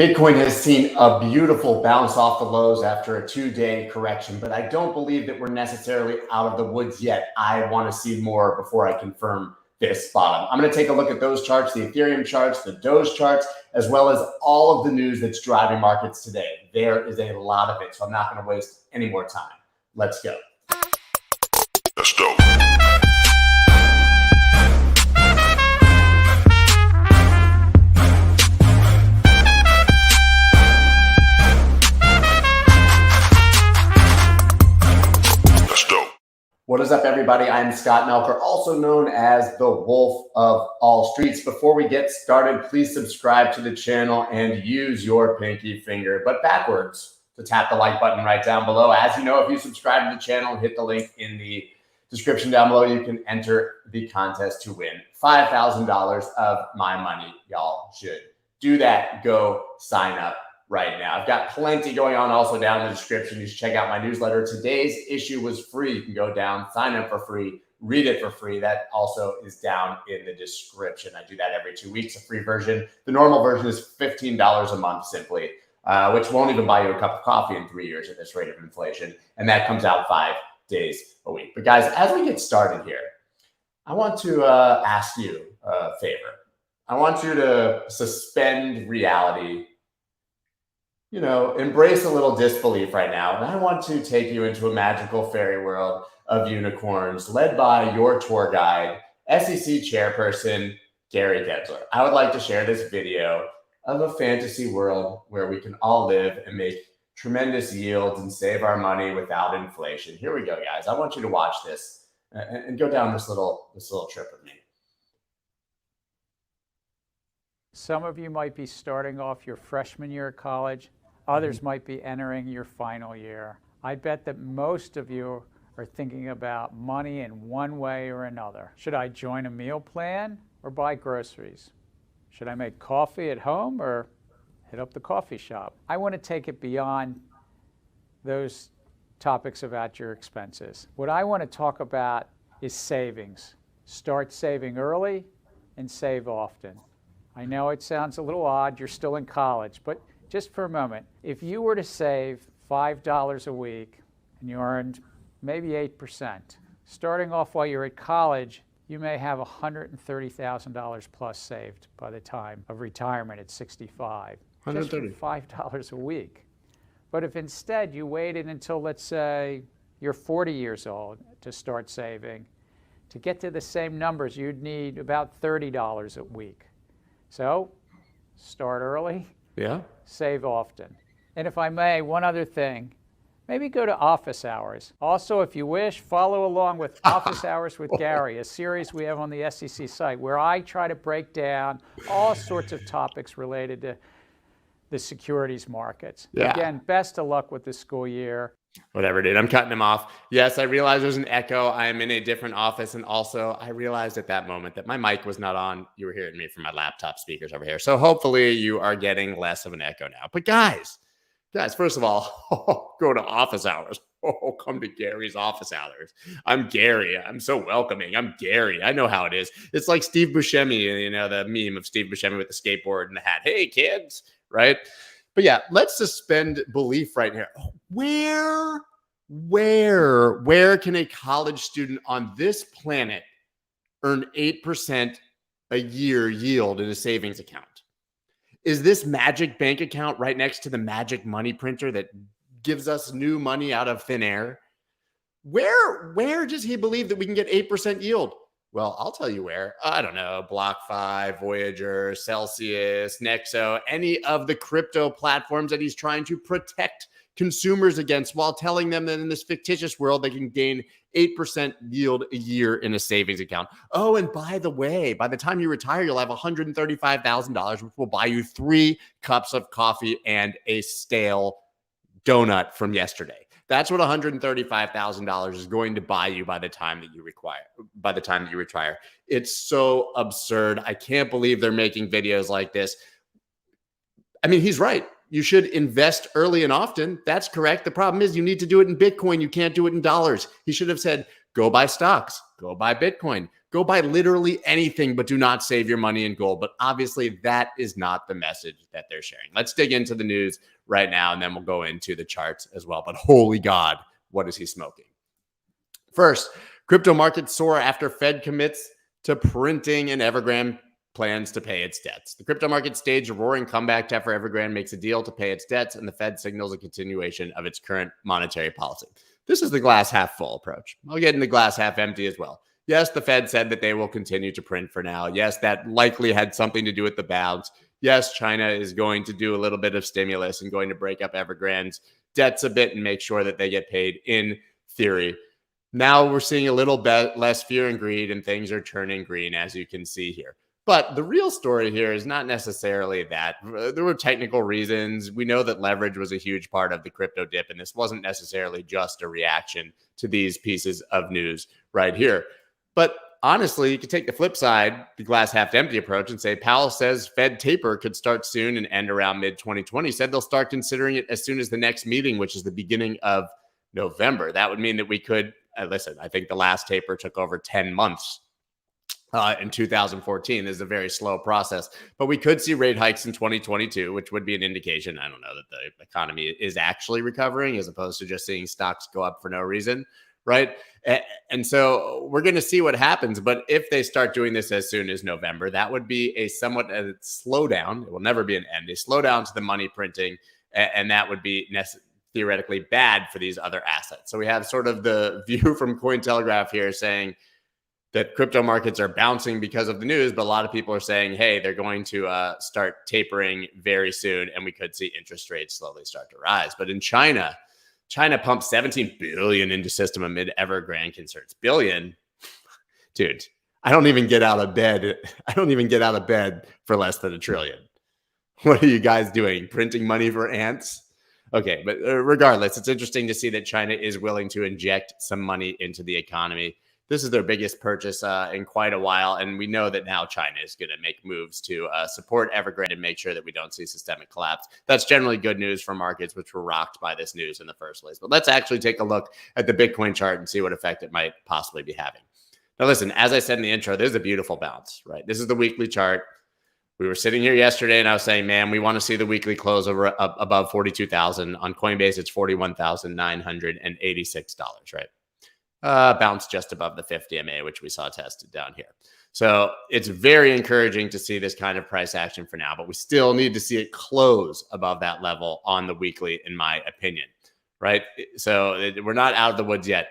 Bitcoin has seen a beautiful bounce off the lows after a 2-day correction, but I don't believe that we're necessarily out of the woods yet. I want to see more before I confirm this bottom. I'm going to take a look at those charts, the Ethereum charts, the Doge charts, as well as all of the news that's driving markets today. There is a lot of it, so I'm not going to waste any more time. Let's go. Let's go. What is up, everybody? I'm Scott Melker, also known as the Wolf of All Streets. Before we get started, please subscribe to the channel and use your pinky finger, but backwards, to tap the like button right down below. As you know, if you subscribe to the channel and hit the link in the description down below, you can enter the contest to win $5,000 of my money. Y'all should do that. Go sign up right now. I've got plenty going on also down in the description. You should check out my newsletter. Today's issue was free. You can go down, sign up for free, read it for free. That also is down in the description. I do that every 2 weeks, a free version. The normal version is $15 a month simply, which won't even buy you a cup of coffee in 3 years at this rate of inflation. And that comes out 5 days a week. But guys, as we get started here, I want to ask you a favor. I want you to suspend reality, you know, embrace a little disbelief right now. And I want to take you into a magical fairy world of unicorns led by your tour guide, SEC chairperson, Gary Gensler. I would like to share this video of a fantasy world where we can all live and make tremendous yields and save our money without inflation. Here we go, guys. I want you to watch this and go down this little trip with me. Some of you might be starting off your freshman year of college. Others might be entering your final year. I bet that most of you are thinking about money in one way or another. Should I join a meal plan or buy groceries? Should I make coffee at home or hit up the coffee shop? I want to take it beyond those topics about your expenses. What I want to talk about is savings. Start saving early and save often. I know it sounds a little odd, you're still in college, but just for a moment, if you were to save $5 a week and you earned maybe 8%, starting off while you're at college, you may have $130,000 plus saved by the time of retirement at 65. Just for $5 a week. But if instead you waited until, let's say, you're 40 years old to start saving, to get to the same numbers, you'd need about $30 a week. So start early. Yeah. Save often. And if I may, one other thing, maybe go to office hours. Also, if you wish, follow along with Office Hours with Gary, a series we have on the SEC site where I try to break down all sorts of topics related to the securities markets. Yeah. Again, best of luck with the school year. Whatever, dude. I'm cutting him off. Yes, I realize there's an echo. I am in a different office. And also, I realized at that moment that my mic was not on. You were hearing me from my laptop speakers over here. So hopefully you are getting less of an echo now. But guys, first of all, go to office hours. Oh, come to Gary's office hours. I'm Gary. I'm so welcoming. I'm Gary. I know how it is. It's like Steve Buscemi, you know, the meme of Steve Buscemi with the skateboard and the hat. Hey, kids, right? But yeah, let's suspend belief right here. Where can a college student on this planet earn 8% a year yield in a savings account? Is this magic bank account right next to the magic money printer that gives us new money out of thin air? Where does he believe that we can get 8% yield? Well, I'll tell you where. I don't know, BlockFi, Voyager, Celsius, Nexo, any of the crypto platforms that he's trying to protect consumers against while telling them that in this fictitious world, they can gain 8% yield a year in a savings account. Oh, and by the way, by the time you retire, you'll have $135,000, which will buy you 3 cups of coffee and a stale donut from yesterday. That's what $135,000 is going to buy you by the time that you retire. It's so absurd. I can't believe they're making videos like this. I mean, he's right. You should invest early and often. That's correct. The problem is you need to do it in Bitcoin. You can't do it in dollars. He should have said, go buy stocks, go buy Bitcoin, Go buy literally anything, but do not save your money in gold. But obviously, that is not the message that they're sharing. Let's dig into the news right now, and then we'll go into the charts as well. But holy God, what is he smoking? First, crypto markets soar after Fed commits to printing and Evergrande plans to pay its debts. The crypto market staged a roaring comeback after Evergrande makes a deal to pay its debts, and the Fed signals a continuation of its current monetary policy. This is the glass half full approach. I'll get in the glass half empty as well. Yes, the Fed said that they will continue to print for now. Yes, that likely had something to do with the bounce. Yes, China is going to do a little bit of stimulus and going to break up Evergrande's debts a bit and make sure that they get paid in theory. Now we're seeing a little bit less fear and greed, and things are turning green, as you can see here. But the real story here is not necessarily that. There were technical reasons. We know that leverage was a huge part of the crypto dip, and this wasn't necessarily just a reaction to these pieces of news right here. But honestly, you could take the flip side, the glass half empty approach, and say Powell says Fed taper could start soon and end around mid-2020. Said they'll start considering it as soon as the next meeting, which is the beginning of November. That would mean that we could, listen, I think the last taper took over 10 months in 2014. This is a very slow process, but we could see rate hikes in 2022, which would be an indication, I don't know, that the economy is actually recovering as opposed to just seeing stocks go up for no reason. Right. And so we're going to see what happens. But if they start doing this as soon as November, that would be a somewhat a slowdown. It will never be an end, a slowdown to the money printing. And that would be theoretically bad for these other assets. So we have sort of the view from Cointelegraph here saying that crypto markets are bouncing because of the news. But a lot of people are saying, hey, they're going to start tapering very soon. And we could see interest rates slowly start to rise. But in China pumped 17 billion into system amid Evergrande concerns. Billion, dude. I don't even get out of bed. I don't even get out of bed for less than $1 trillion. What are you guys doing? Printing money for ants? Okay, but regardless, it's interesting to see that China is willing to inject some money into the economy. This is their biggest purchase in quite a while, and we know that now China is going to make moves to support Evergrande and make sure that we don't see systemic collapse. That's generally good news for markets, which were rocked by this news in the first place. But let's actually take a look at the Bitcoin chart and see what effect it might possibly be having. Now, listen, as I said in the intro, this is a beautiful bounce, right? This is the weekly chart. We were sitting here yesterday, and I was saying, man, we want to see the weekly close over above 42,000. On Coinbase, it's $41,986, right? Bounce just above the 50 MA, which we saw tested down here. So it's very encouraging to see this kind of price action for now, but we still need to see it close above that level on the weekly, in my opinion, right? So we're not out of the woods yet.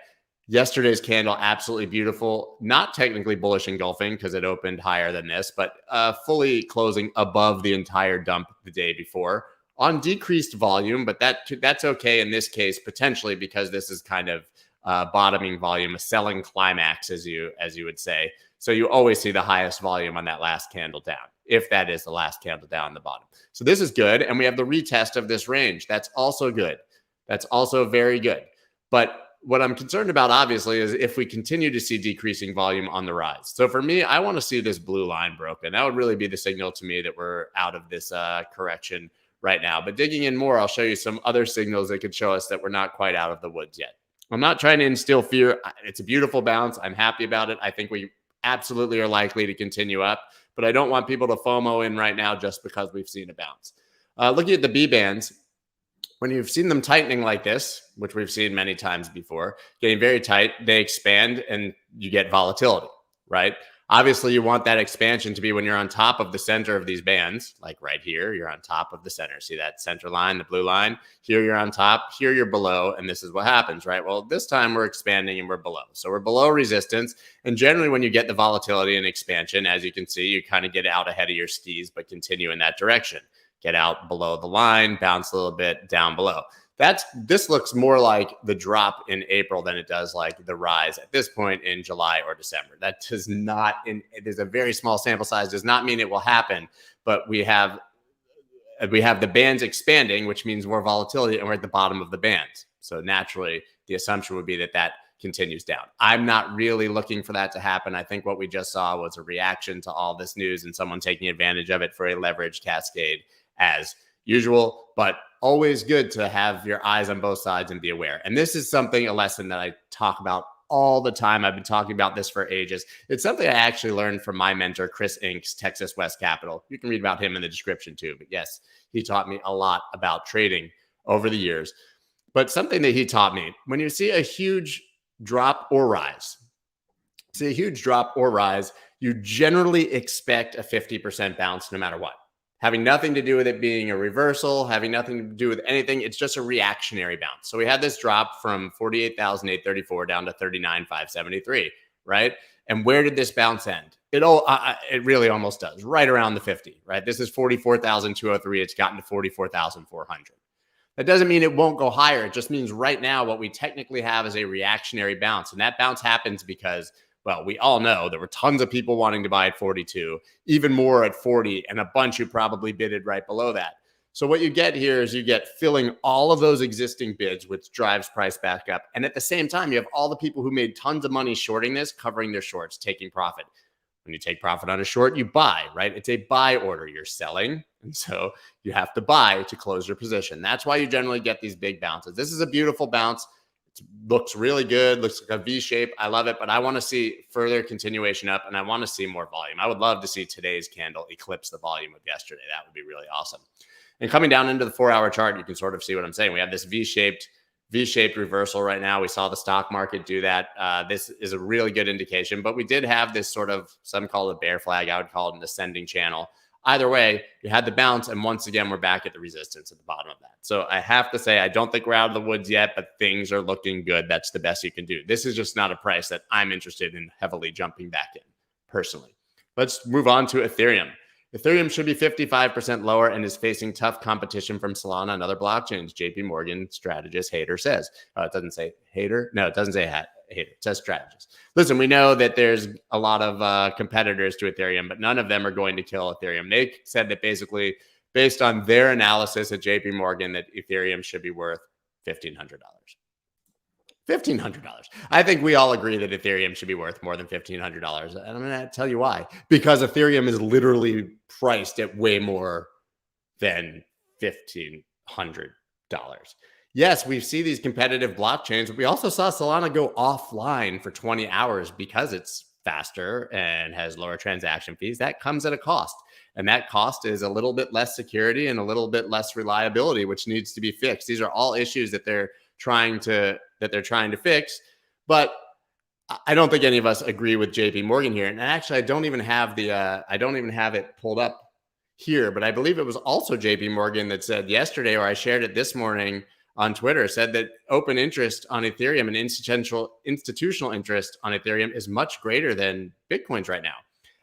Yesterday's candle, absolutely beautiful. Not technically bullish engulfing because it opened higher than this, but fully closing above the entire dump the day before on decreased volume. But that's okay in this case, potentially, because this is kind of bottoming volume, a selling climax, as you would say. So you always see the highest volume on that last candle down, if that is the last candle down the bottom. So this is good. And we have the retest of this range. That's also good. That's also very good. But what I'm concerned about, obviously, is if we continue to see decreasing volume on the rise. So for me, I want to see this blue line broken. That would really be the signal to me that we're out of this correction right now. But digging in more, I'll show you some other signals that could show us that we're not quite out of the woods yet. I'm not trying to instill fear. It's a beautiful bounce. I'm happy about it. I think we absolutely are likely to continue up, but I don't want people to FOMO in right now just because we've seen a bounce. Looking at the B bands, when you've seen them tightening like this, which we've seen many times before, getting very tight, they expand and you get volatility, right? Obviously, you want that expansion to be when you're on top of the center of these bands, like right here, you're on top of the center. See that center line, the blue line? Here you're on top, here you're below, and this is what happens, right? Well, this time we're expanding and we're below. So we're below resistance. And generally, when you get the volatility and expansion, as you can see, you kind of get out ahead of your skis, but continue in that direction. Get out below the line, bounce a little bit down below. This looks more like the drop in April than it does like the rise at this point in July or December. That does not, it is a very small sample size, does not mean it will happen, but we have the bands expanding, which means more volatility, and we're at the bottom of the bands. So naturally, the assumption would be that that continues down. I'm not really looking for that to happen. I think what we just saw was a reaction to all this news and someone taking advantage of it for a leverage cascade as usual, but always good to have your eyes on both sides and be aware. And this is a lesson that I talk about all the time. I've been talking about this for ages. It's something I actually learned from my mentor, Chris Inks, Texas West Capital. You can read about him in the description too. But yes, he taught me a lot about trading over the years. But something that he taught me, when you see a huge drop or rise, you generally expect a 50% bounce no matter what. Having nothing to do with it being a reversal, having nothing to do with anything. It's just a reactionary bounce. So we had this drop from 48,834 down to 39,573, right? And where did this bounce end? It really almost does, right around the 50, right? This is 44,203. It's gotten to 44,400. That doesn't mean it won't go higher. It just means right now what we technically have is a reactionary bounce. And that bounce happens because, well, we all know there were tons of people wanting to buy at 42, even more at 40, and a bunch who probably bidded right below that. So what you get here is you get filling all of those existing bids, which drives price back up. And at the same time, you have all the people who made tons of money shorting this, covering their shorts, taking profit. When you take profit on a short, you buy, right? It's a buy order. You're selling. And so you have to buy to close your position. That's why you generally get these big bounces. This is a beautiful bounce. It looks really good. Looks like a V shape. I love it. But I want to see further continuation up, and I want to see more volume. I would love to see today's candle eclipse the volume of yesterday. That would be really awesome. And coming down into the 4-hour chart, you can sort of see what I'm saying. We have this V-shaped reversal right now. We saw the stock market do that. This is a really good indication, but we did have this sort of, some call it a bear flag. I would call it an ascending channel. Either way, you had the bounce, and once again, we're back at the resistance at the bottom of that. So I have to say, I don't think we're out of the woods yet, but things are looking good. That's the best you can do. This is just not a price that I'm interested in heavily jumping back in, personally. Let's move on to Ethereum. Ethereum should be 55% lower and is facing tough competition from Solana and other blockchains. JP Morgan strategist Hater says. It doesn't say hater. No, it doesn't say hater. It says strategist. Listen, we know that there's a lot of competitors to Ethereum, but none of them are going to kill Ethereum. They said that basically, based on their analysis at JP Morgan, that Ethereum should be worth $1,500. $1,500. I think we all agree that Ethereum should be worth more than $1,500. And I'm going to tell you why. Because Ethereum is literally priced at way more than $1,500. Yes, we see these competitive blockchains, but we also saw Solana go offline for 20 hours because it's faster and has lower transaction fees. That comes at a cost. And that cost is a little bit less security and a little bit less reliability, which needs to be fixed. These are all issues that they're trying to fix, but I don't think any of us agree with JP Morgan here. And actually, I don't even have it pulled up here, but I believe it was also JP Morgan that said yesterday, or I shared it this morning on Twitter, said that open interest on Ethereum and institutional interest on Ethereum is much greater than Bitcoin's right now.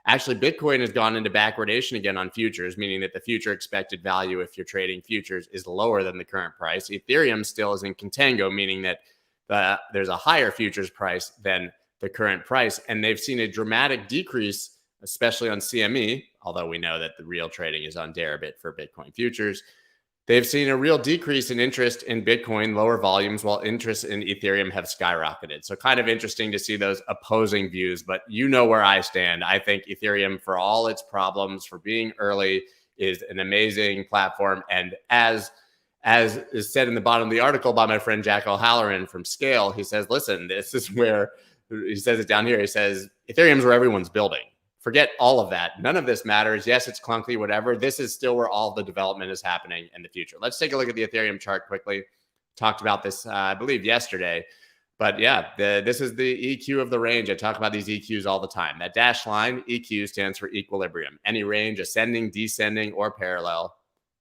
Actually, Bitcoin has gone into backwardation again on futures, meaning that the future expected value, if you're trading futures, is lower than the current price. Ethereum still is in contango, meaning that there's a higher futures price than the current price. And they've seen a dramatic decrease, especially on CME, although we know that the real trading is on Deribit for Bitcoin futures. They've seen a real decrease in interest in Bitcoin, lower volumes, while interest in Ethereum have skyrocketed. So kind of interesting to see those opposing views, but you know where I stand. I think Ethereum, for all its problems, for being early, is an amazing platform. And as is said in the bottom of the article by my friend Jack O'Halloran from Scale, he says, listen, this is where, he says it down here, he says, Ethereum's where everyone's building. Forget all of that. None of this matters. Yes, it's clunky, whatever. This is still where all the development is happening in the future. Let's take a look at the Ethereum chart quickly. Talked about this, I believe, yesterday. But yeah, this is the EQ of the range. I talk about these EQs all the time. That dashed line, EQ, stands for equilibrium. Any range, ascending, descending, or parallel,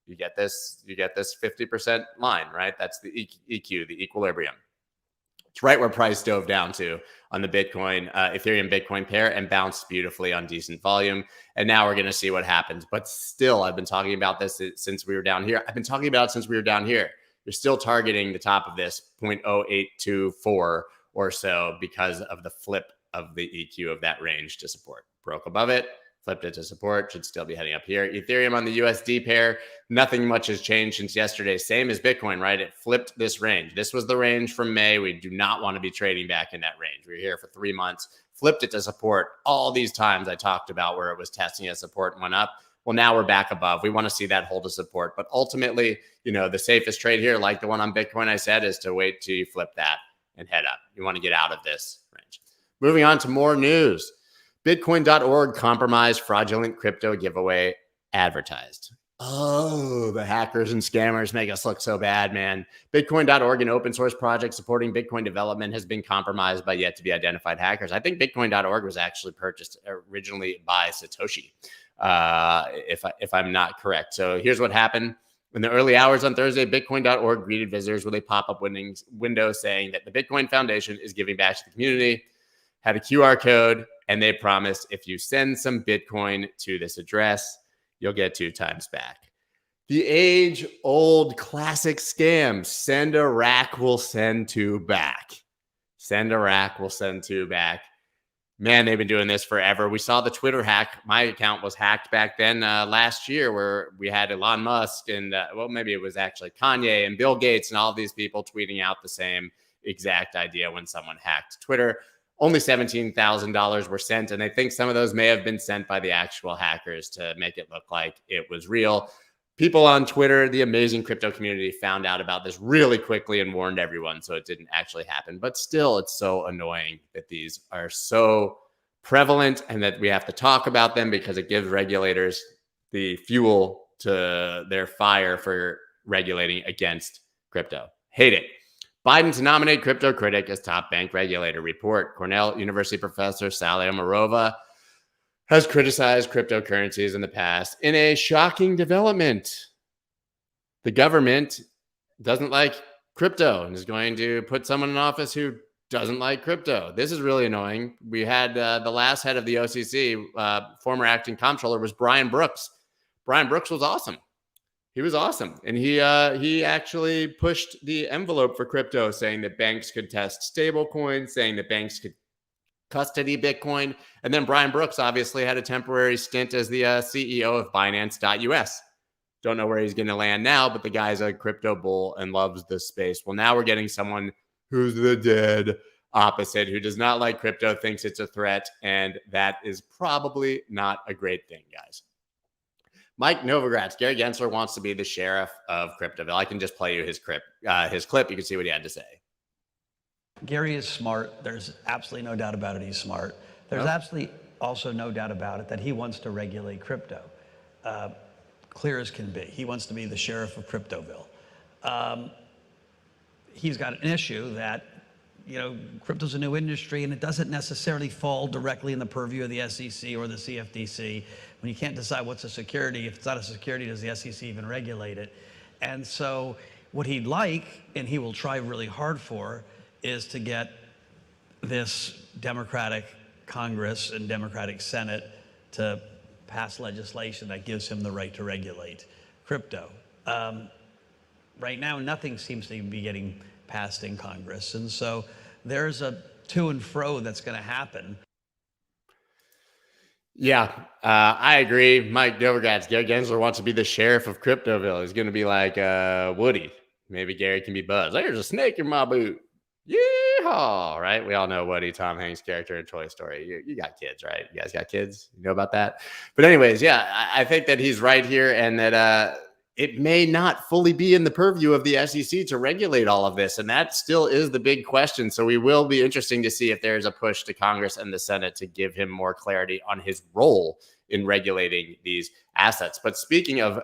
you get this 50% line, right? That's the EQ, the equilibrium. It's right where price dove down to on the Bitcoin, Ethereum Bitcoin pair, and bounced beautifully on decent volume. And now we're going to see what happens. But still, I've been talking about this since we were down here. You're still targeting the top of this 0.0824 or so because of the flip of the EQ of that range to support. Broke above it, flipped it to support, should still be heading up here. Ethereum on the USD pair, nothing much has changed since yesterday. Same as Bitcoin, right? It flipped this range. This was the range from May. We do not want to be trading back in that range. We were here for 3 months, flipped it to support all these times I talked about where it was testing as support and went up. Well, now we're back above. We want to see that hold to support. But ultimately, the safest trade here, like the one on Bitcoin I said, is to wait till you flip that and head up. You want to get out of this range. Moving on to more news. Bitcoin.org compromised fraudulent crypto giveaway advertised. Oh, the hackers and scammers make us look so bad, man. Bitcoin.org, an open source project supporting Bitcoin development, has been compromised by yet to be identified hackers. I think Bitcoin.org was actually purchased originally by Satoshi, if I'm not correct. So here's what happened. In the early hours on Thursday, Bitcoin.org greeted visitors with a pop-up window saying that the Bitcoin Foundation is giving back to the community, had a QR code, and they promised if you send some Bitcoin to this address, you'll get 2 times back. The age-old classic scam, send a rack, will send 2 back. Send a rack, will send 2 back. Man, they've been doing this forever. We saw the Twitter hack. My account was hacked back then last year, where we had Elon Musk and, well, maybe it was actually Kanye and Bill Gates and all these people tweeting out the same exact idea when someone hacked Twitter. Only $17,000 were sent, and I think some of those may have been sent by the actual hackers to make it look like it was real. People on Twitter, the amazing crypto community, found out about this really quickly and warned everyone, so it didn't actually happen. But still, it's so annoying that these are so prevalent and that we have to talk about them, because it gives regulators the fuel to their fire for regulating against crypto. Hate it. Biden to nominate crypto critic as top bank regulator. Report. Cornell University professor Saule Omarova has criticized cryptocurrencies in the past in a shocking development. The government doesn't like crypto and is going to put someone in office who doesn't like crypto. This is really annoying. We had the last head of the OCC, former acting comptroller, was Brian Brooks. Brian Brooks was awesome. He was awesome. And he actually pushed the envelope for crypto, saying that banks could test stable coins, saying that banks could custody Bitcoin. And then Brian Brooks obviously had a temporary stint as the CEO of Binance.us. Don't know where he's going to land now, but the guy's a crypto bull and loves this space. Well, now we're getting someone who's the dead opposite, who does not like crypto, thinks it's a threat, and that is probably not a great thing, guys. Mike Novogratz, Gary Gensler wants to be the sheriff of Cryptoville. I can just play you his clip. You can see what he had to say. Gary is smart. There's absolutely no doubt about it. He's smart. There's absolutely also no doubt about it that he wants to regulate crypto. Clear as can be. He wants to be the sheriff of Cryptoville. He's got an issue that, you know, crypto's a new industry and it doesn't necessarily fall directly in the purview of the SEC or the CFTC. When you can't decide what's a security, if it's not a security, does the SEC even regulate it? And so what he'd like, and he will try really hard for, is to get this Democratic Congress and Democratic Senate to pass legislation that gives him the right to regulate crypto. Right now, nothing seems to be getting passed in Congress. And so there's a to and fro that's going to happen. Yeah, I agree. Mike Novogratz, Gary Gensler wants to be the sheriff of Cryptoville. He's going to be like Woody. Maybe Gary can be Buzz. There's a snake in my boot. Yeehaw, right? We all know Woody, Tom Hanks' character in Toy Story. You got kids, right? You guys got kids? You know about that? But anyways, yeah, I think that he's right here, and that it may not fully be in the purview of the SEC to regulate all of this. And that still is the big question. So we will be interesting to see if there's a push to Congress and the Senate to give him more clarity on his role in regulating these assets. But speaking of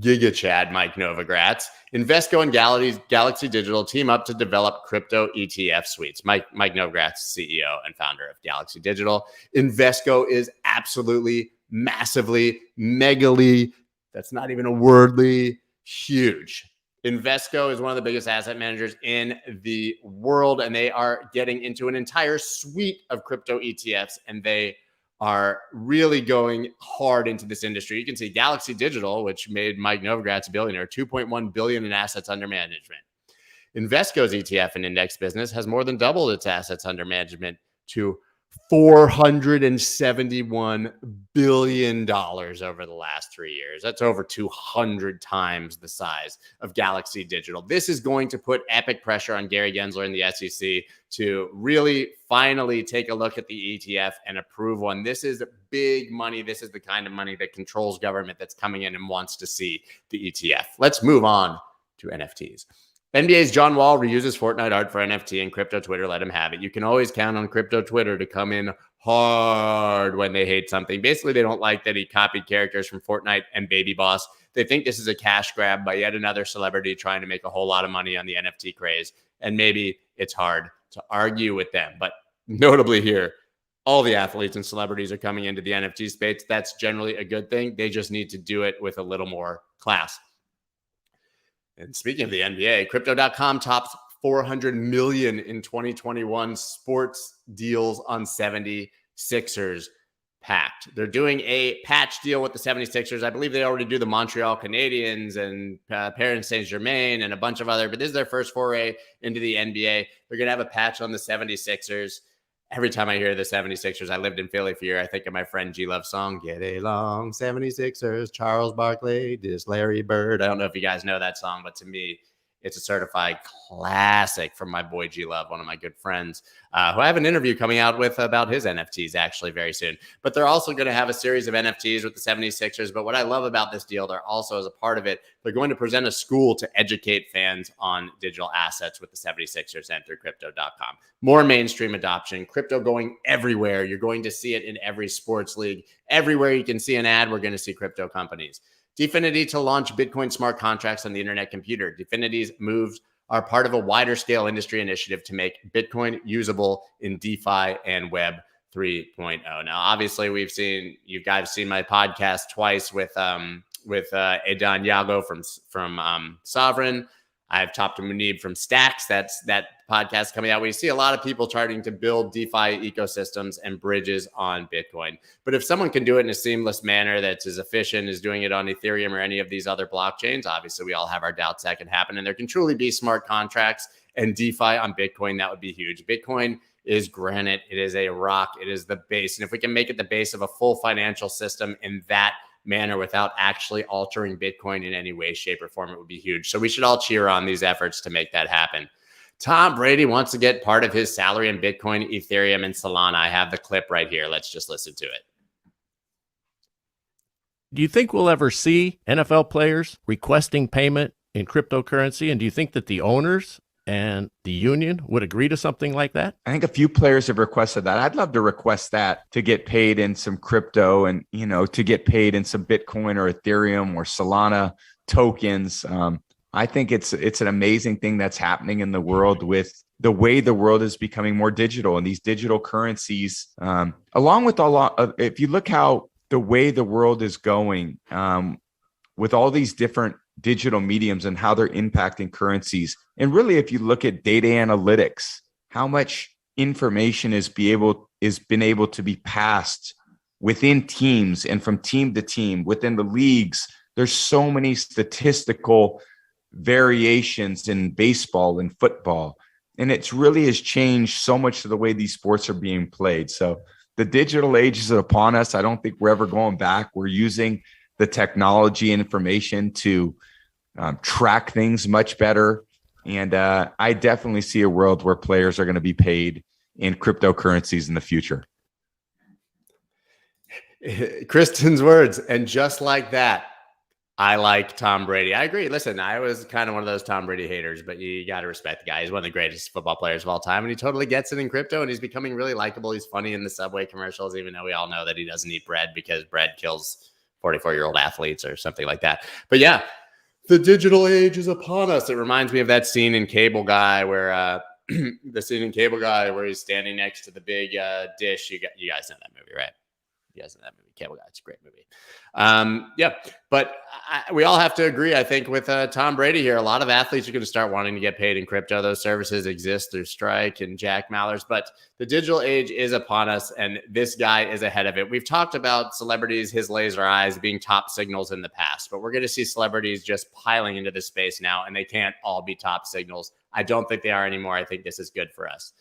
Giga Chad, Mike Novogratz, Invesco and Galaxy Digital team up to develop crypto ETF suites. Mike Novogratz, CEO and founder of Galaxy Digital. Invesco is absolutely, massively, megally, that's not even a wordly, huge. Invesco is one of the biggest asset managers in the world, and they are getting into an entire suite of crypto ETFs, and they are really going hard into this industry. You can see Galaxy Digital, which made Mike Novogratz a billionaire, $2.1 billion in assets under management. Invesco's ETF and index business has more than doubled its assets under management to $471 billion over the last 3 years. That's over 200 times the size of Galaxy Digital. This is going to put epic pressure on Gary Gensler and the SEC to really finally take a look at the ETF and approve one. This is big money. This is the kind of money that controls government that's coming in and wants to see the ETF. Let's move on to NFTs. NBA's John Wall reuses Fortnite art for NFT, and crypto Twitter let him have it. You can always count on crypto Twitter to come in hard when they hate something. Basically, they don't like that he copied characters from Fortnite and Baby Boss. They think this is a cash grab by yet another celebrity trying to make a whole lot of money on the NFT craze. And maybe it's hard to argue with them. But notably here, all the athletes and celebrities are coming into the NFT space. That's generally a good thing. They just need to do it with a little more class. And speaking of the NBA, Crypto.com tops 400 million in 2021 sports deals on 76ers packed. They're doing a patch deal with the 76ers. I believe they already do the Montreal Canadiens and Paris Saint-Germain and a bunch of other, but this is their first foray into the NBA. They're going to have a patch on the 76ers. Every time I hear the 76ers, I lived in Philly for a year, I think of my friend G-Love's song, Get Along 76ers, Charles Barkley, this Larry Bird. I don't know if you guys know that song, but to me, it's a certified classic from my boy G-Love, one of my good friends, who I have an interview coming out with about his NFTs actually very soon. But they're also going to have a series of NFTs with the 76ers. But what I love about this deal, they're also, as a part of it, they're going to present a school to educate fans on digital assets with the 76ers and through Crypto.com. More mainstream adoption, crypto going everywhere. You're going to see it in every sports league. Everywhere you can see an ad, we're going to see crypto companies. Dfinity to launch Bitcoin smart contracts on the internet computer. Dfinity's moves are part of a wider scale industry initiative to make Bitcoin usable in DeFi and Web 3.0. Now, obviously, you guys seen my podcast twice with Edan Yago from Sovereign. I've talked to Munib from Stacks. That's that podcast coming out. We see a lot of people starting to build DeFi ecosystems and bridges on Bitcoin. But if someone can do it in a seamless manner that's as efficient as doing it on Ethereum or any of these other blockchains, obviously we all have our doubts that can happen. And there can truly be smart contracts and DeFi on Bitcoin. That would be huge. Bitcoin is granite. It is a rock. It is the base. And if we can make it the base of a full financial system in that manner without actually altering Bitcoin in any way, shape, or form, it would be huge. So we should all cheer on these efforts to make that happen. Tom Brady wants to get part of his salary in Bitcoin, Ethereum, and Solana. I have the clip right here. Let's just listen to it. Do you think we'll ever see NFL players requesting payment in cryptocurrency? And do you think that the owners and the union would agree to something like that? I think a few players have requested that. I'd love to request that, to get paid in some crypto and, to get paid in some Bitcoin or Ethereum or Solana tokens. I think it's an amazing thing that's happening in the world with the way the world is becoming more digital and these digital currencies, along with if you look how the way the world is going, with all these different digital mediums and how they're impacting currencies. And really, if you look at data analytics, how much information is been able to be passed within teams and from team to team within the leagues. There's so many statistical variations in baseball and football. And it's really has changed so much of the way these sports are being played. So the digital age is upon us. I don't think we're ever going back. We're using the technology and information to track things much better. And I definitely see a world where players are going to be paid in cryptocurrencies in the future. Kristen's words. And just like that, I like Tom Brady. I agree. Listen, I was kind of one of those Tom Brady haters, but you got to respect the guy. He's one of the greatest football players of all time, and he totally gets it in crypto, and he's becoming really likable. He's funny in the Subway commercials, even though we all know that he doesn't eat bread because bread kills 44-year-old athletes or something like that. But yeah, the digital age is upon us. It reminds me of that scene in Cable Guy where he's standing next to the big dish. You guys know that movie, right? You guys know that movie, Cable Guy. It's a great movie. But we all have to agree, I think, with Tom Brady here. A lot of athletes are going to start wanting to get paid in crypto. Those services exist through Strike and Jack Mallers, but the digital age is upon us, and this guy is ahead of it. We've talked about celebrities, his laser eyes being top signals in the past, but we're going to see celebrities just piling into this space now, and they can't all be top signals. I don't think they are anymore. I think this is good for us.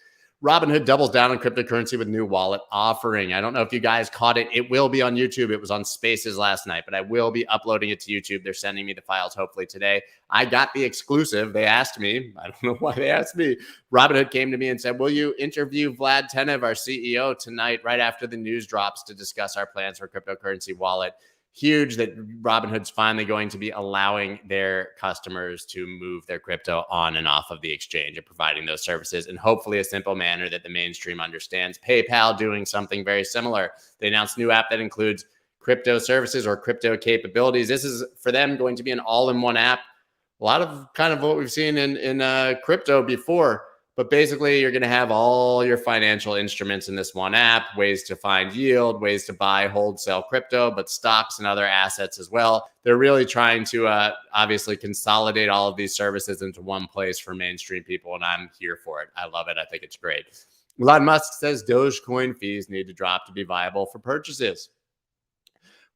Robinhood doubles down on cryptocurrency with new wallet offering. I don't know if you guys caught it. It will be on YouTube. It was on Spaces last night, but I will be uploading it to YouTube. They're sending me the files hopefully today. I got the exclusive. They asked me. I don't know why they asked me. Robinhood came to me and said, will you interview Vlad Tenev, our CEO, tonight right after the news drops to discuss our plans for cryptocurrency wallet? huge that Robinhood's finally going to be allowing their customers to move their crypto on and off of the exchange and providing those services in hopefully a simple manner that the mainstream understands. PayPal doing something very similar. They announced a new app that includes crypto services or crypto capabilities. This is for them going to be an all-in-one app. A lot of kind of what we've seen in crypto before. But basically, you're going to have all your financial instruments in this one app, ways to find yield, ways to buy, hold, sell crypto, but stocks and other assets as well. They're really trying to obviously consolidate all of these services into one place for mainstream people, and I'm here for it. I love it. I think it's great. Elon Musk says Dogecoin fees need to drop to be viable for purchases.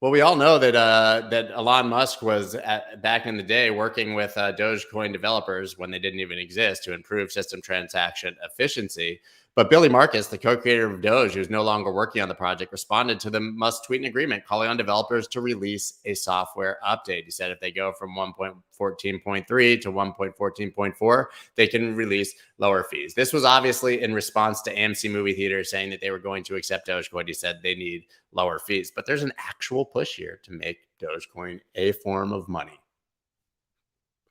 Well, we all know that Elon Musk was back in the day working with Dogecoin developers when they didn't even exist to improve system transaction efficiency. But Billy Marcus, the co-creator of Doge, who's no longer working on the project, responded to the Musk tweet an agreement calling on developers to release a software update. He said if they go from 1.14.3 to 1.14.4, they can release lower fees. This was obviously in response to AMC movie theaters saying that they were going to accept Dogecoin. He said they need lower fees. But there's an actual push here to make Dogecoin a form of money.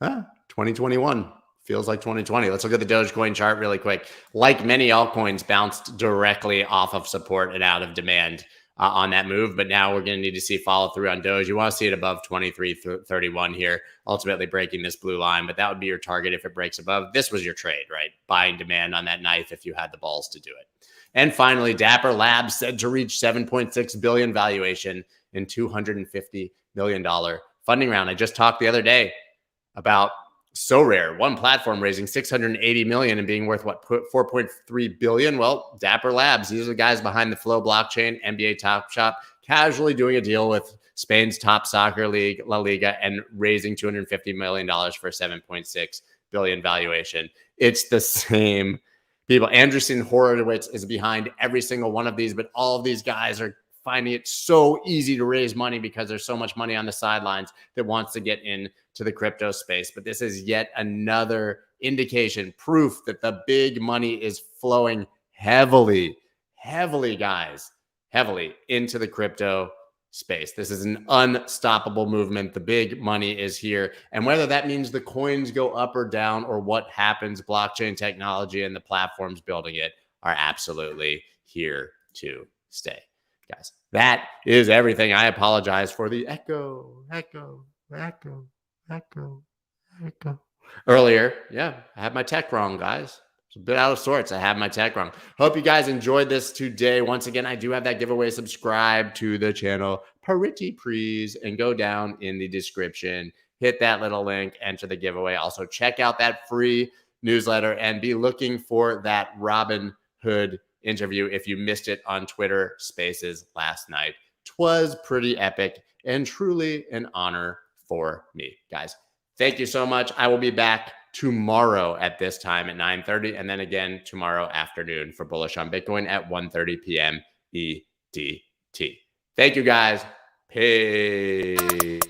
2021. Feels like 2020. Let's look at the Dogecoin chart really quick. Like many altcoins, bounced directly off of support and out of demand on that move. But now we're going to need to see follow through on Doge. You want to see it above 23.31 here, ultimately breaking this blue line. But that would be your target if it breaks above. This was your trade, right? Buying demand on that knife if you had the balls to do it. And finally, Dapper Labs said to reach $7.6 billion valuation in $250 million funding round. I just talked the other day about SoRare, one platform raising $680 million and being worth what, $4.3 billion. Well, Dapper Labs, these are the guys behind the Flow blockchain, NBA Top Shop, casually doing a deal with Spain's top soccer league, La Liga, and raising $250 million for a $7.6 billion valuation. It's the same people. Andreessen Horowitz is behind every single one of these, but all of these guys are finding it so easy to raise money because there's so much money on the sidelines that wants to get into the crypto space. But this is yet another indication, proof that the big money is flowing heavily into the crypto space. This is an unstoppable movement. The big money is here. And whether that means the coins go up or down or what happens, blockchain technology and the platforms building it are absolutely here to stay. Guys, that is everything. I apologize for the echo. Earlier, I had my tech wrong, guys. It's a bit out of sorts. I have my tech wrong. Hope you guys enjoyed this today. Once again, I do have that giveaway. Subscribe to the channel, pretty please, and go down in the description. Hit that little link, enter the giveaway. Also, check out that free newsletter and be looking for that Robinhood interview if you missed it on Twitter Spaces last night. 'Twas pretty epic and truly an honor for me, guys. Thank you so much. I will be back tomorrow at this time at 9:30 and then again tomorrow afternoon for Bullish on Bitcoin at 1:30 p.m. EDT. Thank you, guys. Peace.